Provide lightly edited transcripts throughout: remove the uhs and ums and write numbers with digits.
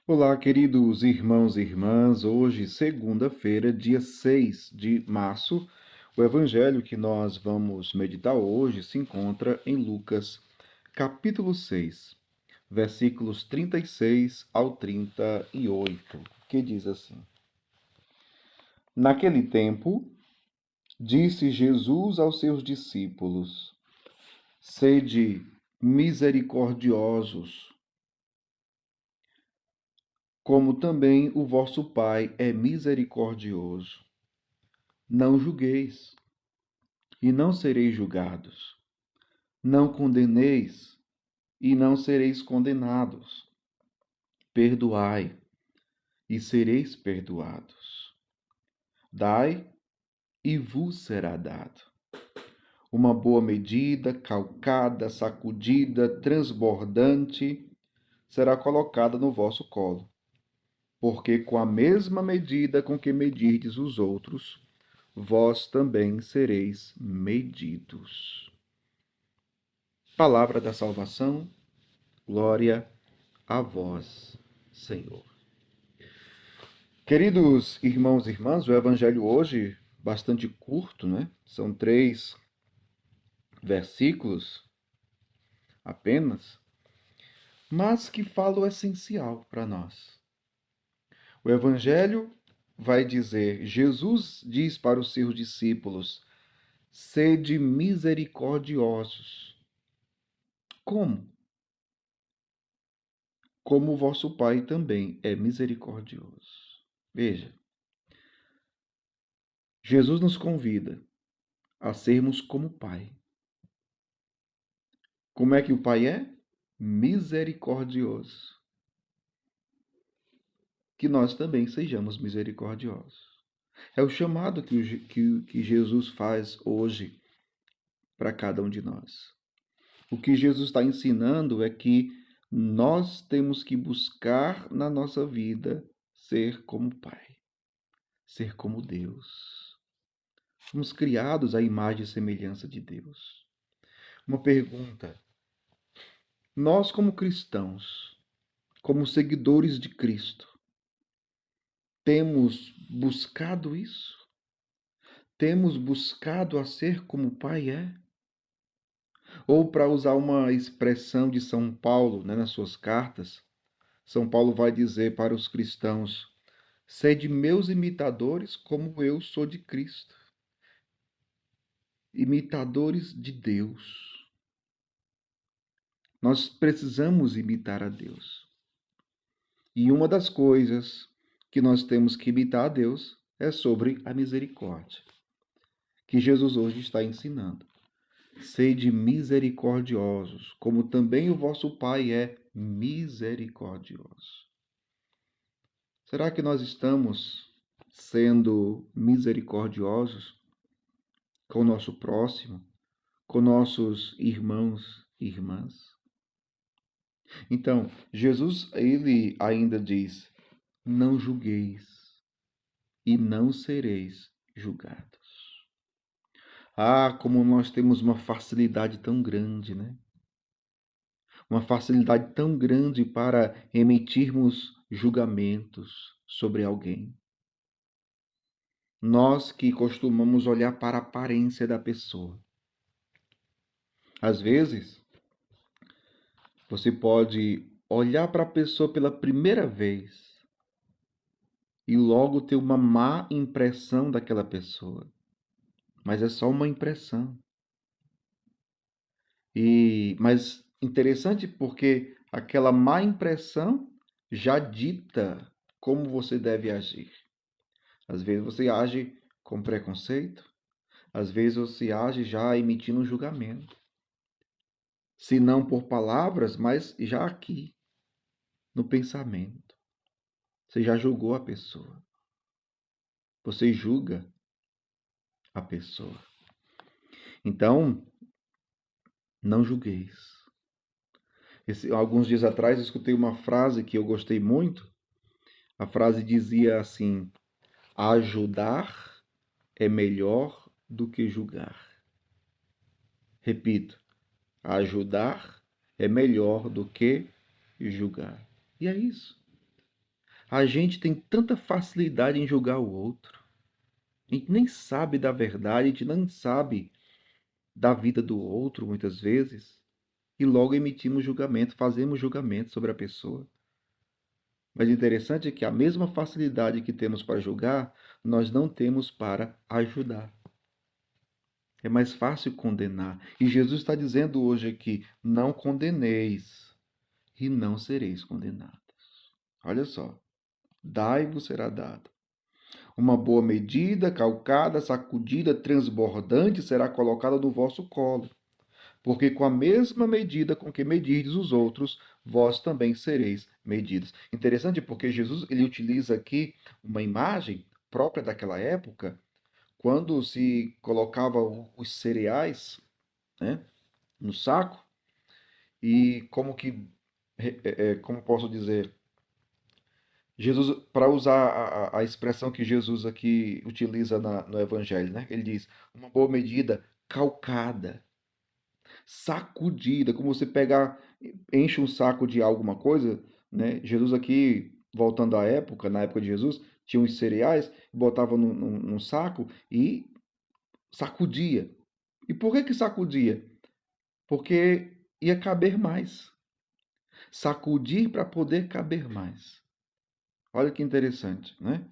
Olá, queridos irmãos e irmãs. Hoje, segunda-feira, dia 6 de março, o evangelho que nós vamos meditar hoje se encontra em Lucas, capítulo 6, versículos 36 ao 38, que diz assim: Naquele tempo, disse Jesus aos seus discípulos: Sede misericordiosos, como também o vosso Pai é misericordioso. Não julgueis, e não sereis julgados. Não condeneis, e não sereis condenados. Perdoai, e sereis perdoados. Dai, e vos será dado. Uma boa medida, calcada, sacudida, transbordante, será colocada no vosso colo. Porque com a mesma medida com que medirdes os outros, vós também sereis medidos. Palavra da salvação, glória a vós, Senhor. Queridos irmãos e irmãs, o evangelho hoje, bastante curto, né? São 3 versículos apenas, mas que fala o essencial para nós. O evangelho vai dizer, Jesus diz para os seus discípulos, sede misericordiosos. Como? Como o vosso Pai também é misericordioso. Veja, Jesus nos convida a sermos como o Pai. Como é que o Pai é? Misericordioso. Que nós também sejamos misericordiosos. É o chamado que Jesus faz hoje para cada um de nós. O que Jesus está ensinando é que nós temos que buscar na nossa vida ser como o Pai, ser como Deus. Fomos criados à imagem e semelhança de Deus. Uma pergunta: nós, como cristãos, como seguidores de Cristo, temos buscado isso? Temos buscado a ser como o Pai é? Ou, para usar uma expressão de São Paulo, né, nas suas cartas, São Paulo vai dizer para os cristãos: sede meus imitadores, como eu sou de Cristo. Imitadores de Deus. Nós precisamos imitar a Deus. E uma das coisas que nós temos que imitar a Deus é sobre a misericórdia, que Jesus hoje está ensinando. Sede misericordiosos, como também o vosso Pai é misericordioso. Será que nós estamos sendo misericordiosos com o nosso próximo, com nossos irmãos e irmãs? Então, Jesus, ele ainda diz: não julgueis e não sereis julgados. Ah, como nós temos uma facilidade tão grande, né? Uma facilidade tão grande para emitirmos julgamentos sobre alguém. Nós que costumamos olhar para a aparência da pessoa. Às vezes, você pode olhar para a pessoa pela primeira vez e logo ter uma má impressão daquela pessoa. Mas é só uma impressão. Mas interessante porque aquela má impressão já dita como você deve agir. Às vezes você age com preconceito, às vezes você age já emitindo um julgamento. Se não por palavras, mas já aqui, no pensamento. Você já julgou a pessoa. Você julga a pessoa. Então, não julgueis. Alguns dias atrás eu escutei uma frase que eu gostei muito. A frase dizia assim: ajudar é melhor do que julgar. Repito, ajudar é melhor do que julgar. E é isso. A gente tem tanta facilidade em julgar o outro. A gente nem sabe da verdade, a gente não sabe da vida do outro, muitas vezes, e logo emitimos julgamento, fazemos julgamento sobre a pessoa. Mas o interessante é que a mesma facilidade que temos para julgar, nós não temos para ajudar. É mais fácil condenar. E Jesus está dizendo hoje aqui: não condeneis e não sereis condenados. Olha só. Dai-vos será dado. Uma boa medida, calcada, sacudida, transbordante será colocada no vosso colo. Porque com a mesma medida com que medirdes os outros, vós também sereis medidos. Interessante porque Jesus ele utiliza aqui uma imagem própria daquela época, quando se colocava os cereais, né, no saco, e como que, como posso dizer, Jesus, para usar a expressão que Jesus aqui utiliza no Evangelho, né? Ele diz, uma boa medida calcada, sacudida, como você pegar, enche um saco de alguma coisa, né? Jesus aqui, voltando à época, na época de Jesus, tinha uns cereais, botava num saco e sacudia. E por que sacudia? Porque ia caber mais. Sacudir para poder caber mais. Olha que interessante, né?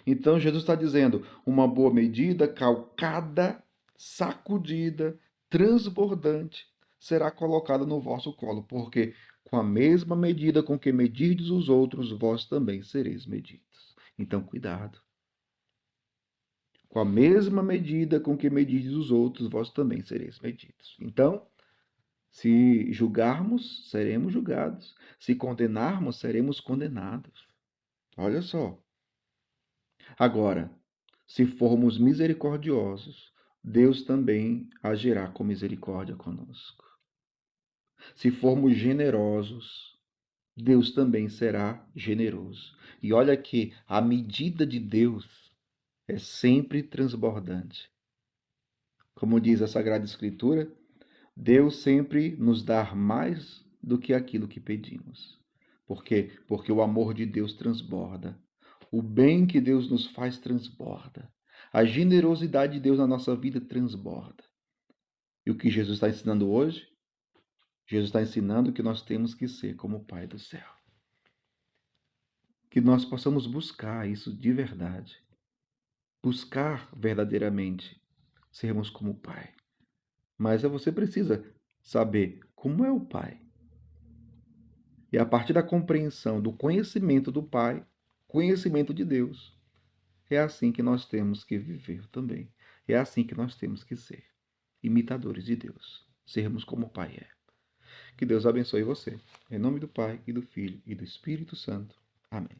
Então Jesus está dizendo, uma boa medida, calcada, sacudida, transbordante, será colocada no vosso colo, porque com a mesma medida com que medirdes os outros, vós também sereis medidos. Então, cuidado. Com a mesma medida com que medirdes os outros, vós também sereis medidos. Então, se julgarmos, seremos julgados. Se condenarmos, seremos condenados. Olha só. Agora, se formos misericordiosos, Deus também agirá com misericórdia conosco. Se formos generosos, Deus também será generoso. E olha que a medida de Deus é sempre transbordante. Como diz a Sagrada Escritura, Deus sempre nos dá mais do que aquilo que pedimos. Por quê? Porque o amor de Deus transborda. O bem que Deus nos faz transborda. A generosidade de Deus na nossa vida transborda. E o que Jesus está ensinando hoje? Jesus está ensinando que nós temos que ser como o Pai do céu. Que nós possamos buscar isso de verdade. Buscar verdadeiramente sermos como o Pai. Mas você precisa saber como é o Pai. E a partir da compreensão, do conhecimento do Pai, conhecimento de Deus, é assim que nós temos que viver também. É assim que nós temos que ser, imitadores de Deus, sermos como o Pai é. Que Deus abençoe você. Em nome do Pai, e do Filho, e do Espírito Santo. Amém.